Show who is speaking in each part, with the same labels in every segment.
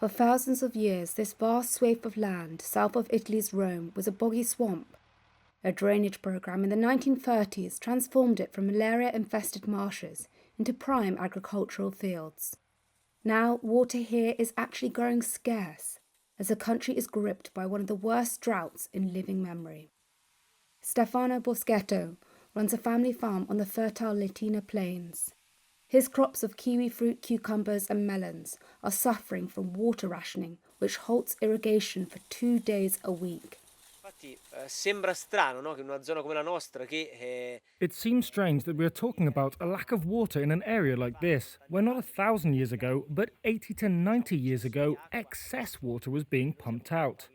Speaker 1: For thousands of years, this vast swathe of land south of Italy's Rome was a boggy swamp. A drainage program in the 1930s transformed it from malaria-infested marshes into prime agricultural fields. Now, water here is actually growing scarce, as the country is gripped by one of the worst droughts in living memory. Stefano Boschetto runs a family farm on the fertile Latina plains. His crops of kiwi fruit, cucumbers and melons are suffering from water rationing, which halts irrigation for 2 days a week.
Speaker 2: It seems
Speaker 3: strange that we are talking about a lack of water in an area like this, where not 1,000 years ago, but 80 to 90 years ago, excess water was being pumped out.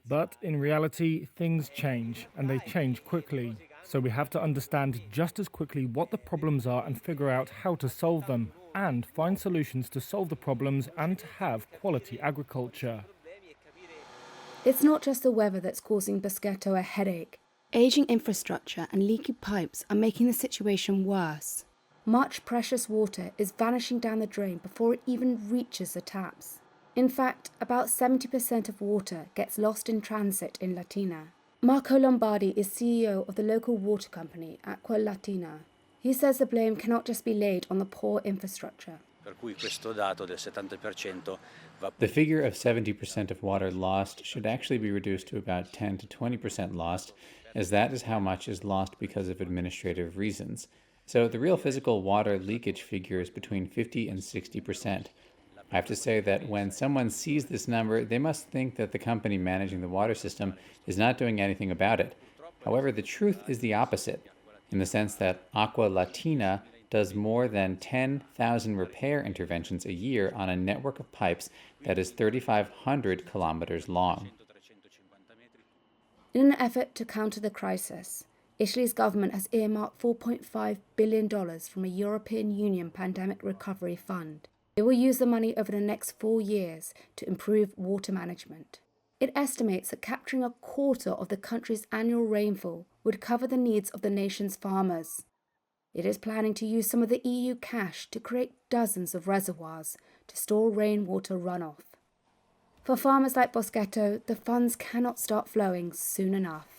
Speaker 3: But in reality, things change, and they change quickly. So we have to understand just as quickly what the problems are and figure out how to solve them, and find solutions to solve the problems and to have quality agriculture.
Speaker 1: It's not just the weather that's causing Boschetto a headache. Aging infrastructure and leaky pipes are making the situation worse. Much precious water is vanishing down the drain before it even reaches the taps. In fact, about 70% of water gets lost in transit in Latina. Marco Lombardi is CEO of the local water company, Acqua Latina. He says the blame cannot just be laid on the poor infrastructure.
Speaker 4: The figure of 70% of water lost should actually be reduced to about 10 to 20% lost, as that is how much is lost because of administrative reasons. So the real physical water leakage figure is between 50 and 60%. I have to say that when someone sees this number, they must think that the company managing the water system is not doing anything about it. However, the truth is the opposite, in the sense that Acqua Latina does more than 10,000 repair interventions a year on a network of pipes that is 3,500 kilometers long.
Speaker 1: In an effort to counter the crisis, Italy's government has earmarked $4.5 billion from a European Union pandemic recovery fund. It will use the money over the next 4 years to improve water management. It estimates that capturing a quarter of the country's annual rainfall would cover the needs of the nation's farmers. It is planning to use some of the EU cash to create dozens of reservoirs to store rainwater runoff. For farmers like Boschetto, the funds cannot start flowing soon enough.